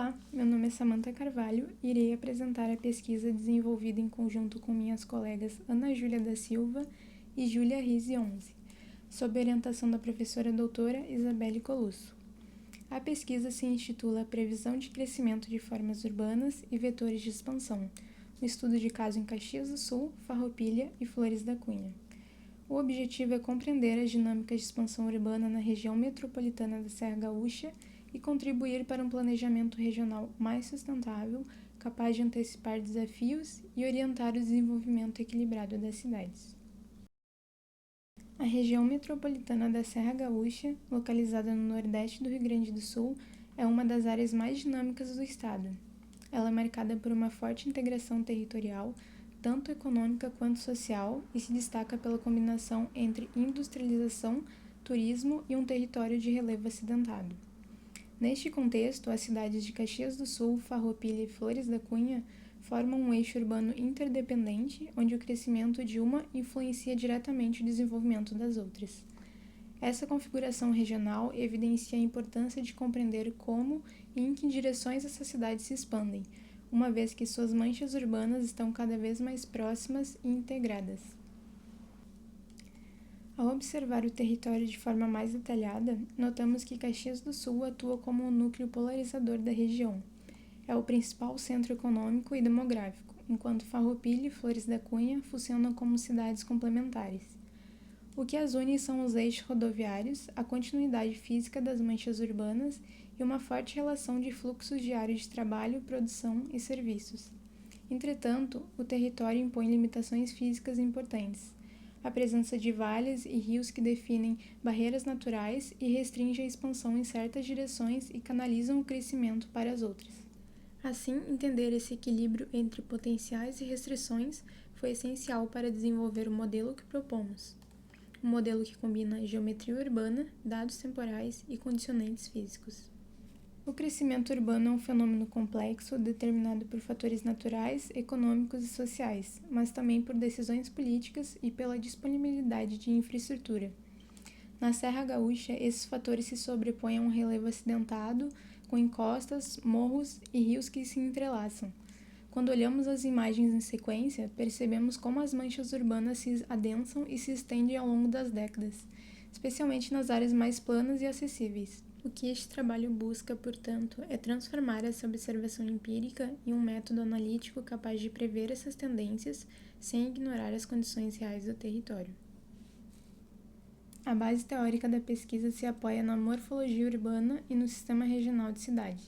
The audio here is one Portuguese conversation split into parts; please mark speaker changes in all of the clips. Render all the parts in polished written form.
Speaker 1: Olá, meu nome é Samantha Carvalho e irei apresentar a pesquisa desenvolvida em conjunto com minhas colegas Ana Júlia da Silva e Júlia Rizzi 11, sob orientação da professora doutora Isabelle Colusso. A pesquisa se intitula Previsão de Crescimento de Formas Urbanas e Vetores de Expansão, um estudo de caso em Caxias do Sul, Farroupilha e Flores da Cunha. O objetivo é compreender as dinâmicas de expansão urbana na região metropolitana da Serra Gaúcha e contribuir para um planejamento regional mais sustentável, capaz de antecipar desafios e orientar o desenvolvimento equilibrado das cidades. A região metropolitana da Serra Gaúcha, localizada no nordeste do Rio Grande do Sul, é uma das áreas mais dinâmicas do estado. Ela é marcada por uma forte integração territorial, tanto econômica quanto social, e se destaca pela combinação entre industrialização, turismo e um território de relevo acidentado. Neste contexto, as cidades de Caxias do Sul, Farroupilha e Flores da Cunha formam um eixo urbano interdependente, onde o crescimento de uma influencia diretamente o desenvolvimento das outras. Essa configuração regional evidencia a importância de compreender como e em que direções essas cidades se expandem, uma vez que suas manchas urbanas estão cada vez mais próximas e integradas. Ao observar o território de forma mais detalhada, notamos que Caxias do Sul atua como um núcleo polarizador da região. É o principal centro econômico e demográfico, enquanto Farroupilha e Flores da Cunha funcionam como cidades complementares. O que as une são os eixos rodoviários, a continuidade física das manchas urbanas e uma forte relação de fluxos diários de trabalho, produção e serviços. Entretanto, o território impõe limitações físicas importantes. A presença de vales e rios que definem barreiras naturais e restringe a expansão em certas direções e canalizam o crescimento para as outras. Assim, entender esse equilíbrio entre potenciais e restrições foi essencial para desenvolver o modelo que propomos. Um modelo que combina geometria urbana, dados temporais e condicionantes físicos. O crescimento urbano é um fenômeno complexo determinado por fatores naturais, econômicos e sociais, mas também por decisões políticas e pela disponibilidade de infraestrutura. Na Serra Gaúcha, esses fatores se sobrepõem a um relevo acidentado, com encostas, morros e rios que se entrelaçam. Quando olhamos as imagens em sequência, percebemos como as manchas urbanas se adensam e se estendem ao longo das décadas, especialmente nas áreas mais planas e acessíveis. O que este trabalho busca, portanto, é transformar essa observação empírica em um método analítico capaz de prever essas tendências sem ignorar as condições reais do território. A base teórica da pesquisa se apoia na morfologia urbana e no sistema regional de cidade.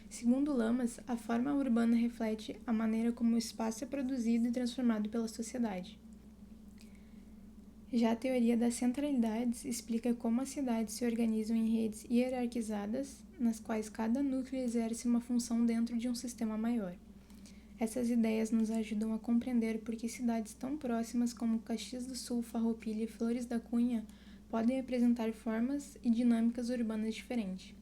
Speaker 1: Segundo Lamas, a forma urbana reflete a maneira como o espaço é produzido e transformado pela sociedade. Já a teoria das centralidades explica como as cidades se organizam em redes hierarquizadas, nas quais cada núcleo exerce uma função dentro de um sistema maior. Essas ideias nos ajudam a compreender por que cidades tão próximas como Caxias do Sul, Farroupilha e Flores da Cunha podem apresentar formas e dinâmicas urbanas diferentes.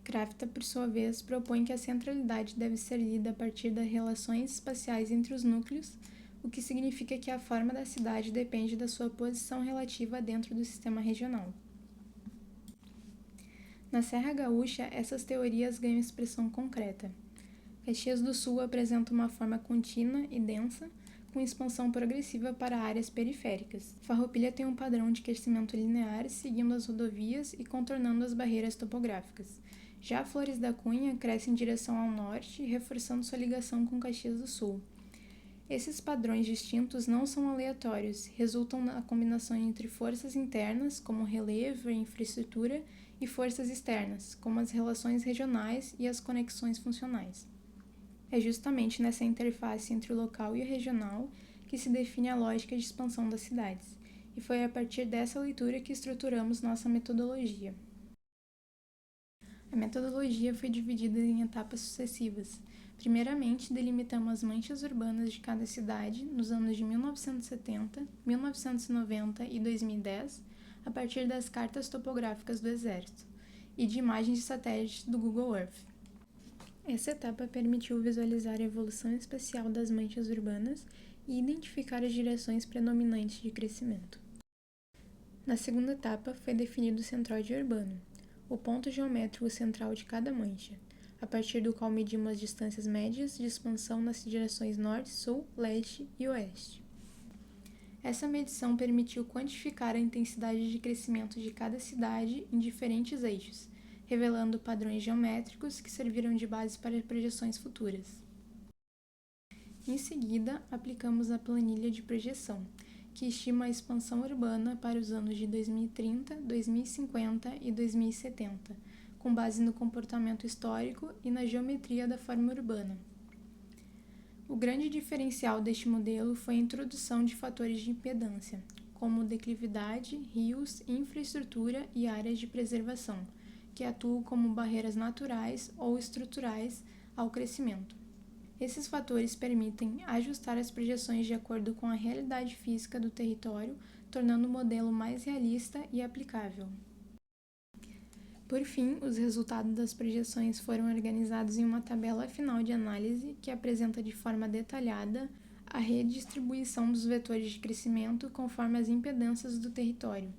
Speaker 1: Krafta, por sua vez, propõe que a centralidade deve ser lida a partir das relações espaciais entre os núcleos, o que significa que a forma da cidade depende da sua posição relativa dentro do sistema regional. Na Serra Gaúcha, essas teorias ganham expressão concreta. Caxias do Sul apresenta uma forma contínua e densa, com expansão progressiva para áreas periféricas. Farroupilha tem um padrão de crescimento linear, seguindo as rodovias e contornando as barreiras topográficas. Já Flores da Cunha cresce em direção ao norte, reforçando sua ligação com Caxias do Sul. Esses padrões distintos não são aleatórios, resultam na combinação entre forças internas, como relevo e infraestrutura, e forças externas, como as relações regionais e as conexões funcionais. É justamente nessa interface entre o local e o regional que se define a lógica de expansão das cidades, e foi a partir dessa leitura que estruturamos nossa metodologia. A metodologia foi dividida em etapas sucessivas. Primeiramente, delimitamos as manchas urbanas de cada cidade nos anos de 1970, 1990 e 2010, a partir das cartas topográficas do Exército e de imagens de satélite do Google Earth. Essa etapa permitiu visualizar a evolução espacial das manchas urbanas e identificar as direções predominantes de crescimento. Na segunda etapa, foi definido o centroide urbano, o ponto geométrico central de cada mancha. a partir do qual medimos as distâncias médias de expansão nas direções norte, sul, leste e oeste. Essa medição permitiu quantificar a intensidade de crescimento de cada cidade em diferentes eixos, revelando padrões geométricos que serviram de base para projeções futuras. Em seguida, aplicamos a planilha de projeção, que estima a expansão urbana para os anos de 2030, 2050 e 2070, com base no comportamento histórico e na geometria da forma urbana. O grande diferencial deste modelo foi a introdução de fatores de impedância, como declividade, rios, infraestrutura e áreas de preservação, que atuam como barreiras naturais ou estruturais ao crescimento. Esses fatores permitem ajustar as projeções de acordo com a realidade física do território, tornando o modelo mais realista e aplicável. Por fim, os resultados das projeções foram organizados em uma tabela final de análise que apresenta de forma detalhada a redistribuição dos vetores de crescimento conforme as impedâncias do território,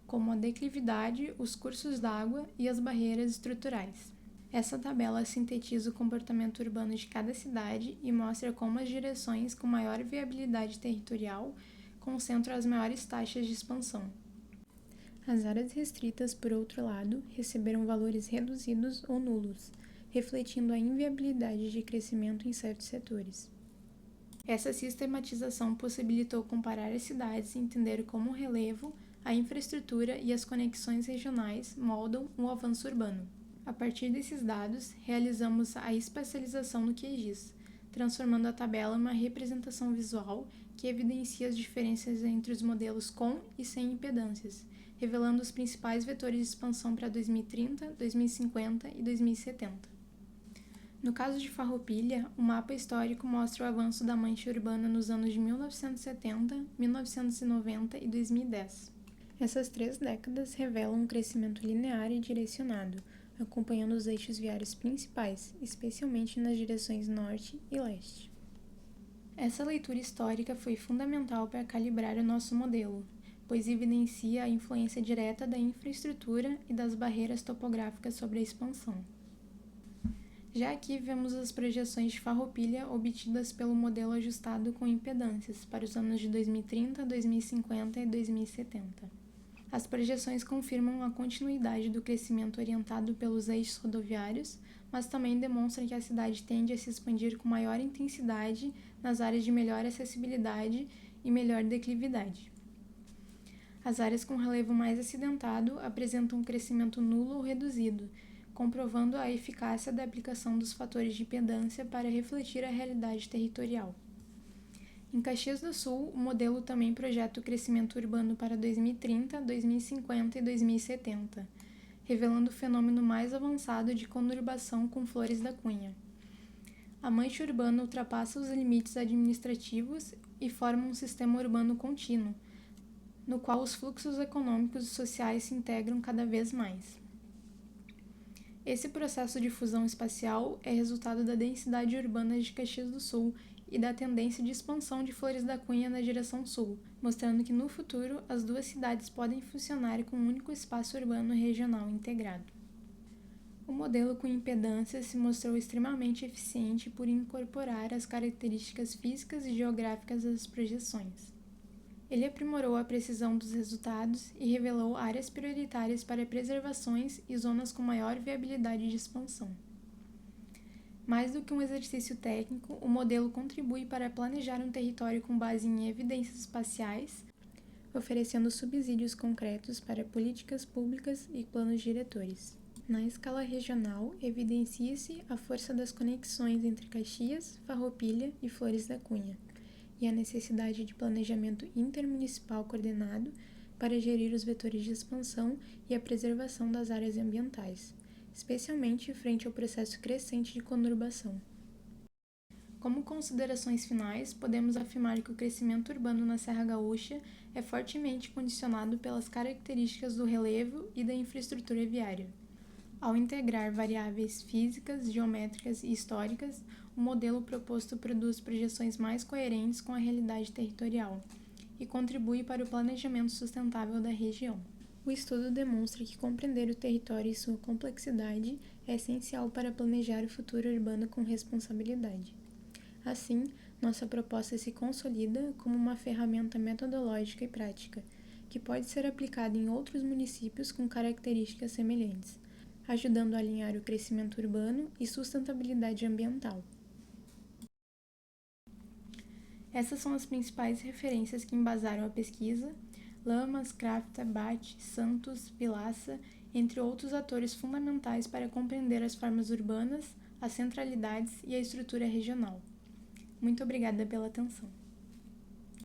Speaker 1: como a declividade, os cursos d'água e as barreiras estruturais. Essa tabela sintetiza o comportamento urbano de cada cidade e mostra como as direções com maior viabilidade territorial concentram as maiores taxas de expansão. As áreas restritas, por outro lado, receberam valores reduzidos ou nulos, refletindo a inviabilidade de crescimento em certos setores. Essa sistematização possibilitou comparar as cidades e entender como o relevo, a infraestrutura e as conexões regionais moldam o avanço urbano. A partir desses dados, realizamos a espacialização no QGIS, transformando a tabela em uma representação visual que evidencia as diferenças entre os modelos com e sem impedâncias, revelando os principais vetores de expansão para 2030, 2050 e 2070. No caso de Farroupilha, o mapa histórico mostra o avanço da mancha urbana nos anos de 1970, 1990 e 2010. Essas 3 décadas revelam um crescimento linear e direcionado, acompanhando os eixos viários principais, especialmente nas direções norte e leste. Essa leitura histórica foi fundamental para calibrar o nosso modelo, pois evidencia a influência direta da infraestrutura e das barreiras topográficas sobre a expansão. Já aqui vemos as projeções de Farroupilha obtidas pelo modelo ajustado com impedâncias para os anos de 2030, 2050 e 2070. As projeções confirmam a continuidade do crescimento orientado pelos eixos rodoviários, mas também demonstram que a cidade tende a se expandir com maior intensidade nas áreas de melhor acessibilidade e melhor declividade. As áreas com relevo mais acidentado apresentam um crescimento nulo ou reduzido, comprovando a eficácia da aplicação dos fatores de impedância para refletir a realidade territorial. Em Caxias do Sul, o modelo também projeta o crescimento urbano para 2030, 2050 e 2070, revelando o fenômeno mais avançado de conurbação com Flores da Cunha. A mancha urbana ultrapassa os limites administrativos e forma um sistema urbano contínuo, no qual os fluxos econômicos e sociais se integram cada vez mais. Esse processo de fusão espacial é resultado da densidade urbana de Caxias do Sul e da tendência de expansão de Flores da Cunha na direção sul, mostrando que no futuro as 2 cidades podem funcionar com um único espaço urbano regional integrado. O modelo com impedância se mostrou extremamente eficiente por incorporar as características físicas e geográficas das projeções. Ele aprimorou a precisão dos resultados e revelou áreas prioritárias para preservações e zonas com maior viabilidade de expansão. Mais do que um exercício técnico, o modelo contribui para planejar um território com base em evidências espaciais, oferecendo subsídios concretos para políticas públicas e planos diretores. Na escala regional, evidencia-se a força das conexões entre Caxias, Farroupilha e Flores da Cunha, e a necessidade de planejamento intermunicipal coordenado para gerir os vetores de expansão e a preservação das áreas ambientais, especialmente frente ao processo crescente de conurbação. Como considerações finais, podemos afirmar que o crescimento urbano na Serra Gaúcha é fortemente condicionado pelas características do relevo e da infraestrutura viária. Ao integrar variáveis físicas, geométricas e históricas, o modelo proposto produz projeções mais coerentes com a realidade territorial e contribui para o planejamento sustentável da região. O estudo demonstra que compreender o território e sua complexidade é essencial para planejar o futuro urbano com responsabilidade. Assim, nossa proposta se consolida como uma ferramenta metodológica e prática, que pode ser aplicada em outros municípios com características semelhantes, ajudando a alinhar o crescimento urbano e sustentabilidade ambiental. Essas são as principais referências que embasaram a pesquisa: Lamas, Crafta, Bate, Santos, Vilaça, entre outros atores fundamentais para compreender as formas urbanas, as centralidades e a estrutura regional. Muito obrigada pela atenção.